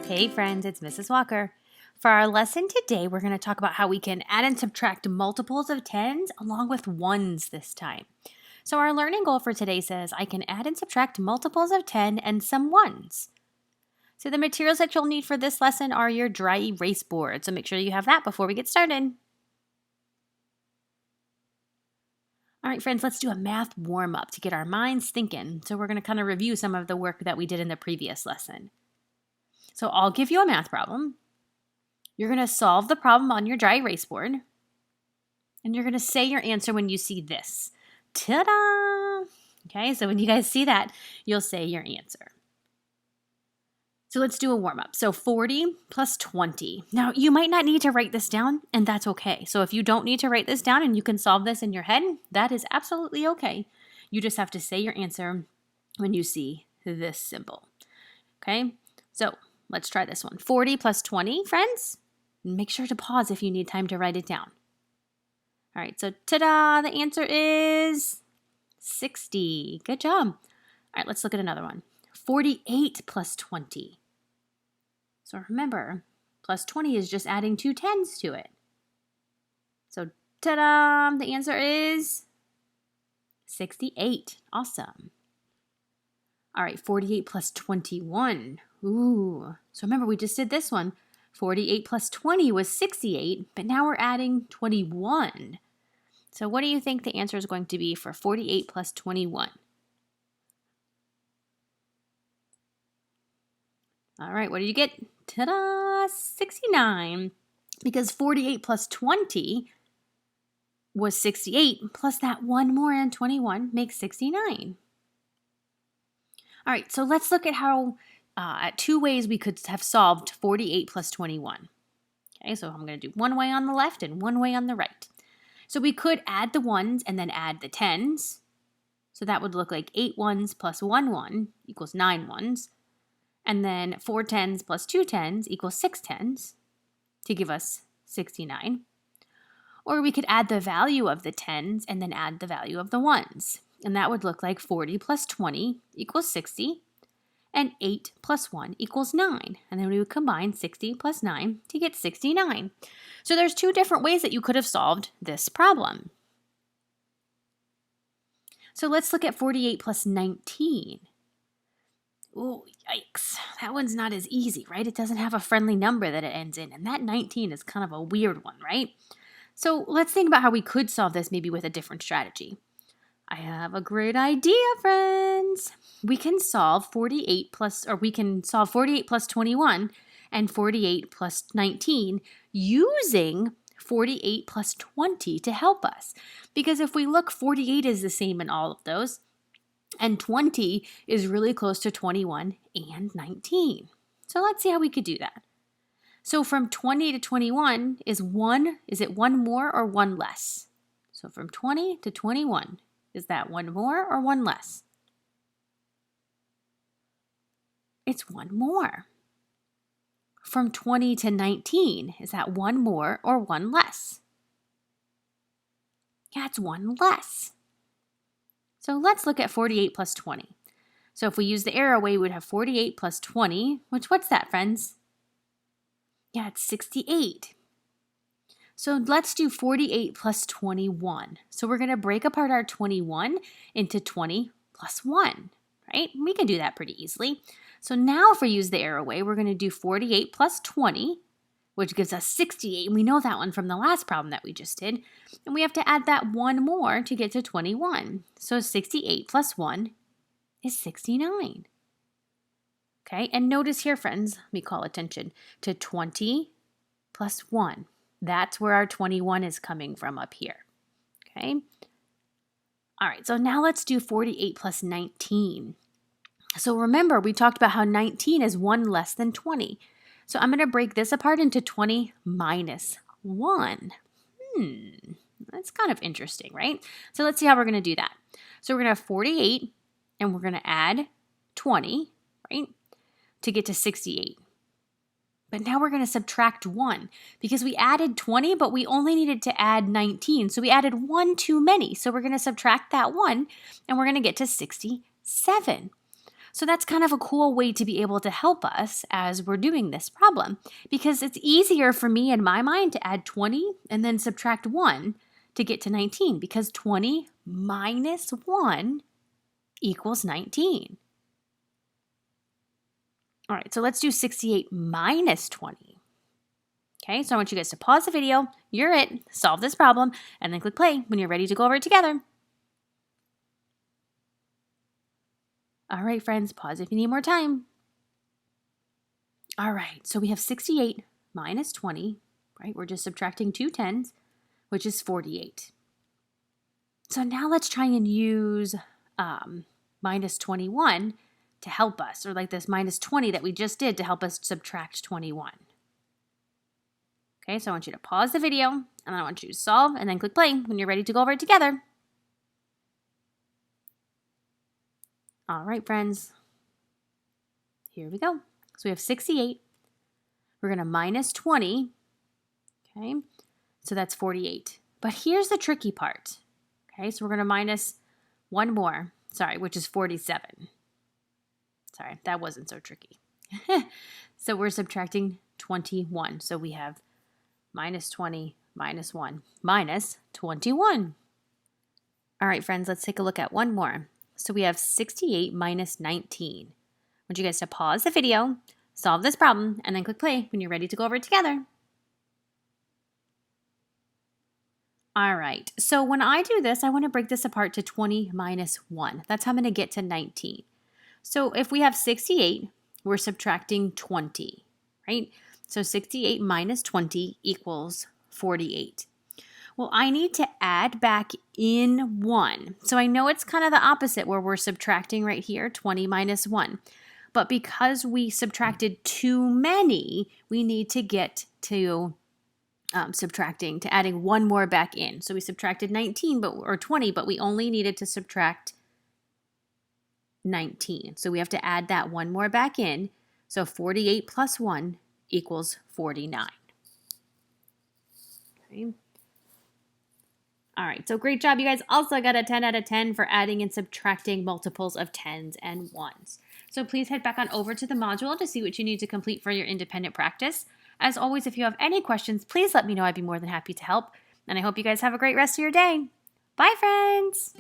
Hey friends, it's Mrs. Walker. For our lesson today, we're going to talk about how we can add and subtract multiples of tens along with ones this time. So our learning goal for today says I can add and subtract multiples of 10 and some ones. So the materials that you'll need for this lesson are your dry erase board. So make sure you have that before we get started. All right, friends, let's do a math warm-up to get our minds thinking. So we're going to kind of review some of the work that we did in the previous lesson. So I'll give you a math problem. You're going to solve the problem on your dry erase board. And you're going to say your answer when you see this. Ta-da! Okay, so when you guys see that, you'll say your answer. So let's do a warm-up. So 40 plus 20. Now, you might not need to write this down, and that's okay. So if you don't need to write this down and you can solve this in your head, that is absolutely okay. You just have to say your answer when you see this symbol. Okay, so let's try this one. 40 plus 20, friends. Make sure to pause if you need time to write it down. All right, so ta-da, the answer is 60. Good job. All right, let's look at another one. 48 plus 20. So remember, plus 20 is just adding two tens to it. So ta-da, the answer is 68. Awesome. All right, 48 plus 21. Ooh, so remember we just did this one. 48 plus 20 was 68, but now we're adding 21. So what do you think the answer is going to be for 48 plus 21? All right, what did you get? Ta-da, 69. Because 48 plus 20 was 68, plus that one more and 21 makes 69. All right, so let's look at how at two ways we could have solved 48 plus 21. Okay, so I'm going to do one way on the left and one way on the right. So we could add the ones and then add the tens. So that would look like 8 ones plus 1 1 equals 9 ones. And then 4 tens plus 2 tens equals 6 tens to give us 69. Or we could add the value of the tens and then add the value of the ones. And that would look like 40 plus 20 equals 60. And 8 plus 1 equals 9. And then we would combine 60 plus 9 to get 69. So there's two different ways that you could have solved this problem. So let's look at 48 plus 19. Ooh, yikes. That one's not as easy, right? It doesn't have a friendly number that it ends in. And that 19 is kind of a weird one, right? So let's think about how we could solve this maybe with a different strategy. I have a great idea, friends. We can solve 48 plus 21 and 48 plus 19 using 48 plus 20 to help us. Because if we look, 48 is the same in all of those, and 20 is really close to 21 and 19. So let's see how we could do that. So from 20 to 21 is it one more or one less? So from 20 to 21. Is that one more or one less? It's one more. From 20 to 19, is that one more or one less? Yeah, it's one less. So let's look at 48 plus 20. So if we use the arrow way, we would have 48 plus 20, what's that, friends? Yeah, it's 68. So let's do 48 plus 21. So we're going to break apart our 21 into 20 plus 1, right? We can do that pretty easily. So now if we use the arrow way, we're going to do 48 plus 20, which gives us 68. And we know that one from the last problem that we just did. And we have to add that one more to get to 21. So 68 plus 1 is 69. Okay, and notice here, friends, let me call attention to 20 plus 1. That's where our 21 is coming from up here, okay? All right, so now let's do 48 plus 19. So remember, we talked about how 19 is 1 less than 20. So I'm going to break this apart into 20 minus 1. That's kind of interesting, right? So let's see how we're going to do that. So we're going to have 48, and we're going to add 20, right, to get to 68. But now we're going to subtract 1 because we added 20, but we only needed to add 19. So we added 1 too many. So we're going to subtract that 1, and we're going to get to 67. So that's kind of a cool way to be able to help us as we're doing this problem, because it's easier for me in my mind to add 20 and then subtract 1 to get to 19, because 20 minus 1 equals 19. All right, so let's do 68 minus 20. Okay, so I want you guys to pause the video, you're it, solve this problem, and then click play when you're ready to go over it together. All right, friends, pause if you need more time. All right, so we have 68 minus 20, right? We're just subtracting 2 tens, which is 48. So now let's try and use minus 21 to help us, or like this minus 20 that we just did to help us subtract 21. Okay, so I want you to pause the video, and then I want you to solve, and then click play when you're ready to go over it together. All right, friends, here we go. So we have 68. We're going to minus 20. Okay, so that's 48. But here's the tricky part. Okay, so we're going to minus one more, which is 47. Sorry, that wasn't so tricky. So we're subtracting 21. So we have minus 20 minus 1 minus 21. All right, friends, let's take a look at one more. So we have 68 minus 19. I want you guys to pause the video, solve this problem, and then click play when you're ready to go over it together. All right, so when I do this, I want to break this apart to 20 minus 1. That's how I'm going to get to 19. So if we have 68, we're subtracting 20, right? So 68 minus 20 equals 48. Well, I need to add back in 1. So I know it's kind of the opposite where we're subtracting right here, 20 minus 1. But because we subtracted too many, we need to get to adding one more back in. So we subtracted 20, but we only needed to subtract 19. So we have to add that one more back in. So 48 plus 1 equals 49. Okay. All right, so great job. You guys also got a 10 out of 10 for adding and subtracting multiples of 10s and 1s. So please head back on over to the module to see what you need to complete for your independent practice. As always, if you have any questions, please let me know. I'd be more than happy to help. And I hope you guys have a great rest of your day. Bye, friends.